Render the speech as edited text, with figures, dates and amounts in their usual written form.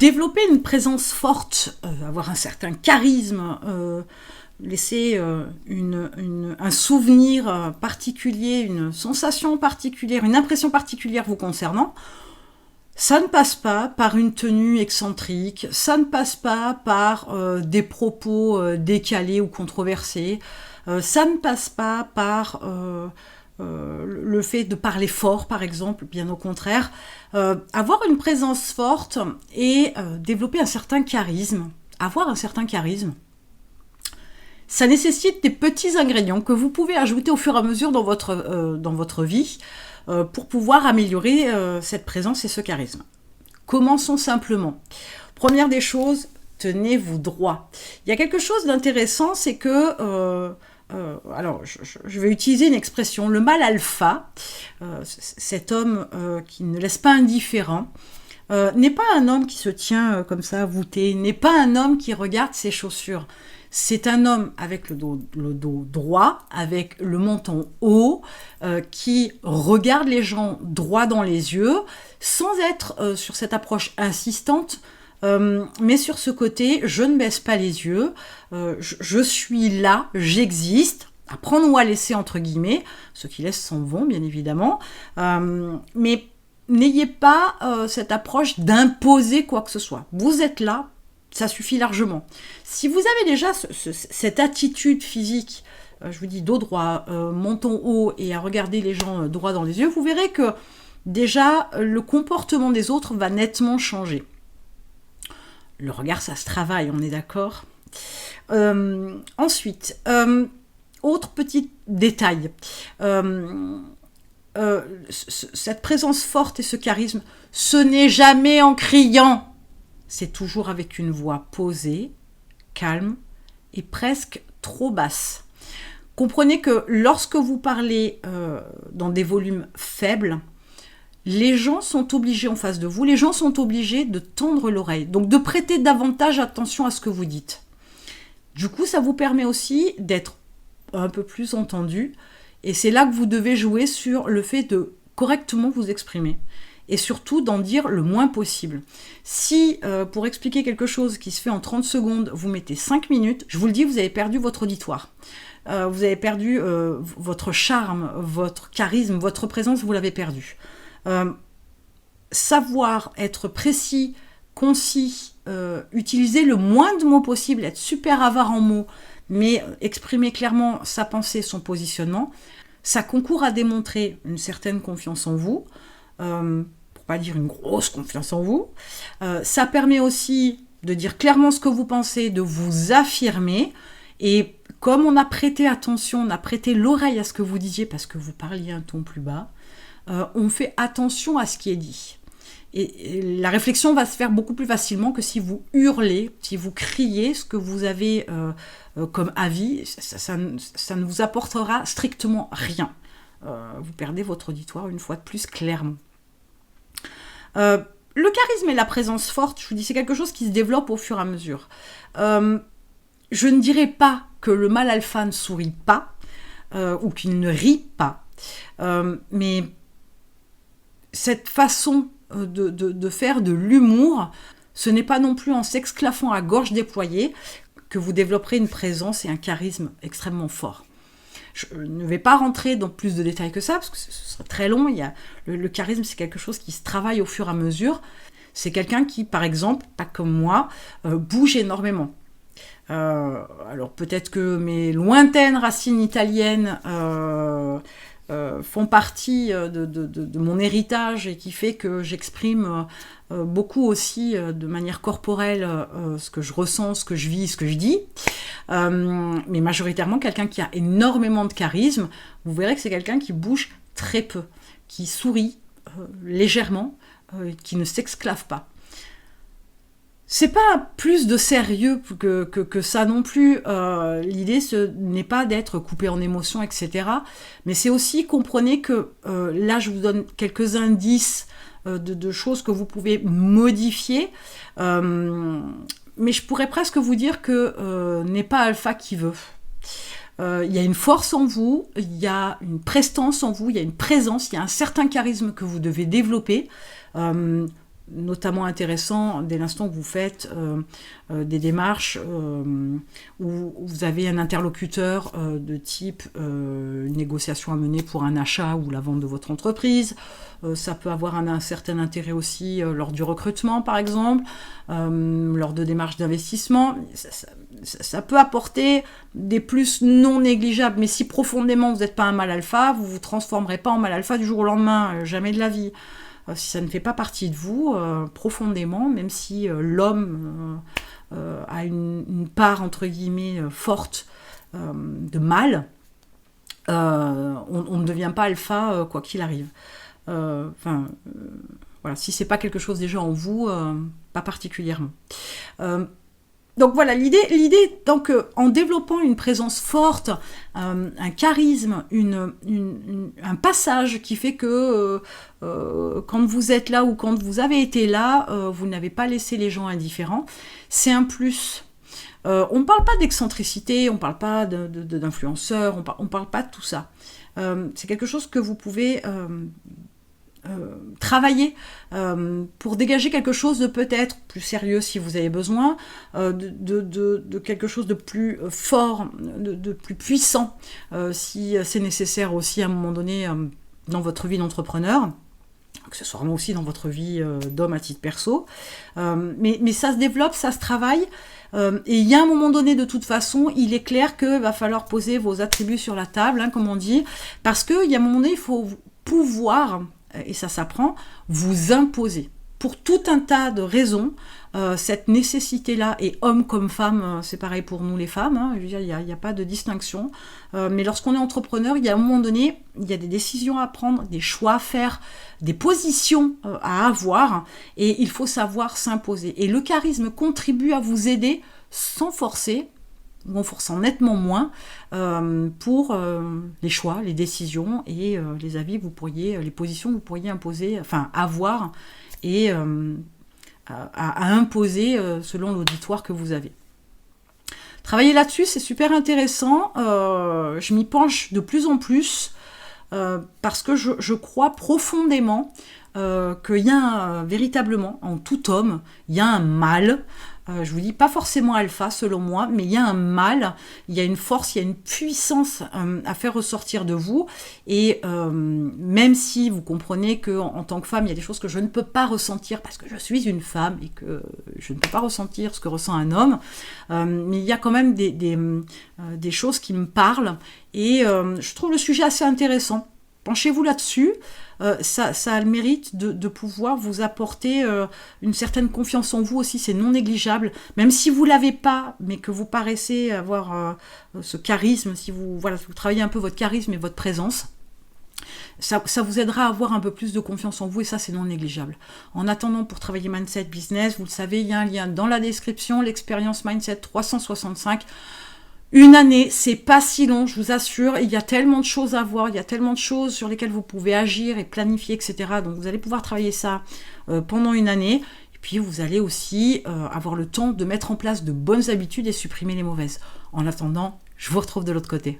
Développer une présence forte, avoir un certain charisme, laisser un souvenir particulier, une sensation particulière, une impression particulière vous concernant, ça ne passe pas par une tenue excentrique, ça ne passe pas par des propos décalés ou controversés, ça ne passe pas par le fait de parler fort, par exemple, bien au contraire. Avoir une présence forte et développer un certain charisme, avoir un certain charisme, ça nécessite des petits ingrédients que vous pouvez ajouter au fur et à mesure dans votre vie pour pouvoir améliorer cette présence et ce charisme. Commençons simplement. Première des choses, tenez-vous droit. Il y a quelque chose d'intéressant, c'est que alors, je vais utiliser une expression, le mâle alpha, cet homme qui ne laisse pas indifférent, n'est pas un homme qui se tient comme ça, voûté, n'est pas un homme qui regarde ses chaussures. C'est un homme avec le dos droit, avec le menton haut, qui regarde les gens droit dans les yeux, sans être sur cette approche insistante, mais sur ce côté, je ne baisse pas les yeux, je suis là, j'existe, à prendre ou à laisser entre guillemets, ceux qui laissent s'en vont bien évidemment, mais n'ayez pas cette approche d'imposer quoi que ce soit. Vous êtes là, ça suffit largement. Si vous avez déjà cette attitude physique, je vous dis dos droit, menton haut et à regarder les gens droit dans les yeux, vous verrez que déjà le comportement des autres va nettement changer. Le regard, ça se travaille, on est d'accord. Ensuite, autre petit détail. Cette présence forte et ce charisme, ce n'est jamais en criant. C'est toujours avec une voix posée, calme et presque trop basse. Comprenez que lorsque vous parlez dans des volumes faibles, les gens sont obligés en face de vous, les gens sont obligés de tendre l'oreille, donc de prêter davantage attention à ce que vous dites. Du coup, ça vous permet aussi d'être un peu plus entendu, et c'est là que vous devez jouer sur le fait de correctement vous exprimer, et surtout d'en dire le moins possible. Si, pour expliquer quelque chose qui se fait en 30 secondes, vous mettez 5 minutes, je vous le dis, vous avez perdu votre auditoire. Vous avez perdu votre charme, votre charisme, votre présence, vous l'avez perdu. Savoir être précis, concis, utiliser le moins de mots possible, être super avare en mots, mais exprimer clairement sa pensée, son positionnement, ça concourt à démontrer une certaine confiance en vous, pour pas dire une grosse confiance en vous. Ça permet aussi de dire clairement ce que vous pensez, de vous affirmer, et comme on a prêté attention, on a prêté l'oreille à ce que vous disiez parce que vous parliez un ton plus bas, on fait attention à ce qui est dit. Et la réflexion va se faire beaucoup plus facilement que si vous hurlez, si vous criez ce que vous avez comme avis, ça ne vous apportera strictement rien. Vous perdez votre auditoire une fois de plus clairement. Le charisme et la présence forte, je vous dis, c'est quelque chose qui se développe au fur et à mesure. Je ne dirais pas que le mâle alpha ne sourit pas ou qu'il ne rit pas, mais cette façon de faire de l'humour, ce n'est pas non plus en s'exclaffant à gorge déployée que vous développerez une présence et un charisme extrêmement forts. Je ne vais pas rentrer dans plus de détails que ça, parce que ce serait très long. Le charisme, c'est quelque chose qui se travaille au fur et à mesure. C'est quelqu'un qui, par exemple, pas comme moi, bouge énormément. Alors peut-être que mes lointaines racines italiennes font partie de mon héritage et qui fait que j'exprime beaucoup aussi de manière corporelle ce que je ressens, ce que je vis, ce que je dis. Mais majoritairement, quelqu'un qui a énormément de charisme, vous verrez que c'est quelqu'un qui bouge très peu, qui sourit légèrement, qui ne s'exclave pas. C'est pas plus de sérieux que ça non plus. L'idée, ce n'est pas d'être coupé en émotions, etc. Mais c'est aussi, comprenez que là, je vous donne quelques indices de choses que vous pouvez modifier. Mais je pourrais presque vous dire que n'est pas alpha qui veut. Il y a une force en vous, il y a une prestance en vous, il y a une présence, il y a un certain charisme que vous devez développer. notamment intéressant dès l'instant que vous faites des démarches où vous avez un interlocuteur de type une négociation à mener pour un achat ou la vente de votre entreprise. Ça peut avoir un certain intérêt aussi lors du recrutement, par exemple, lors de démarches d'investissement. Ça peut apporter des plus non négligeables, mais si profondément vous n'êtes pas un mâle alpha, vous ne vous transformerez pas en mâle alpha du jour au lendemain, jamais de la vie. Si ça ne fait pas partie de vous, profondément, même si l'homme a une part, entre guillemets, forte de mâle, on ne devient pas alpha quoi qu'il arrive. Voilà, si c'est pas quelque chose déjà en vous, pas particulièrement. Donc voilà, l'idée donc, en développant une présence forte, un charisme, un passage qui fait que quand vous êtes là ou quand vous avez été là, vous n'avez pas laissé les gens indifférents, c'est un plus. On ne parle pas d'excentricité, on ne parle pas d'influenceurs, on ne parle pas de tout ça. C'est quelque chose que vous pouvez travailler pour dégager quelque chose de peut-être plus sérieux si vous avez besoin, de quelque chose de plus fort, de plus puissant si c'est nécessaire aussi à un moment donné dans votre vie d'entrepreneur, que ce soit vraiment aussi dans votre vie d'homme à titre perso. Mais ça se développe, ça se travaille. Et il y a un moment donné, de toute façon, il est clair qu'il va falloir poser vos attributs sur la table, comme on dit, parce qu'il y a un moment donné, il faut pouvoir, et ça s'apprend, vous imposer. Pour tout un tas de raisons, cette nécessité-là, et homme comme femme, c'est pareil pour nous les femmes, je veux dire, il n'y a pas de distinction, mais lorsqu'on est entrepreneur, il y a un moment donné, il y a des décisions à prendre, des choix à faire, des positions à avoir, et il faut savoir s'imposer. Et le charisme contribue à vous aider sans forcer, ou en forçant nettement moins, pour les choix, les décisions et les avis que vous pourriez, les positions que vous pourriez imposer, enfin avoir, et à imposer selon l'auditoire que vous avez. Travailler là-dessus, c'est super intéressant. Je m'y penche de plus en plus parce que je crois profondément qu'il y a véritablement, en tout homme, il y a un mâle. Je vous dis pas forcément alpha selon moi, mais il y a un mâle, il y a une force, il y a une puissance à faire ressortir de vous. Et même si vous comprenez qu'en tant que femme, il y a des choses que je ne peux pas ressentir parce que je suis une femme et que je ne peux pas ressentir ce que ressent un homme, mais il y a quand même des choses qui me parlent. Et je trouve le sujet assez intéressant. Penchez-vous là-dessus. Ça a le mérite de pouvoir vous apporter une certaine confiance en vous aussi, c'est non négligeable, même si vous ne l'avez pas, mais que vous paraissez avoir ce charisme, si vous travaillez un peu votre charisme et votre présence, ça vous aidera à avoir un peu plus de confiance en vous, et ça c'est non négligeable. En attendant, pour travailler Mindset Business, vous le savez, il y a un lien dans la description, l'expérience Mindset 365. Une année, c'est pas si long, je vous assure. Il y a tellement de choses à voir, il y a tellement de choses sur lesquelles vous pouvez agir et planifier, etc. Donc vous allez pouvoir travailler ça pendant une année. Et puis vous allez aussi avoir le temps de mettre en place de bonnes habitudes et supprimer les mauvaises. En attendant, je vous retrouve de l'autre côté.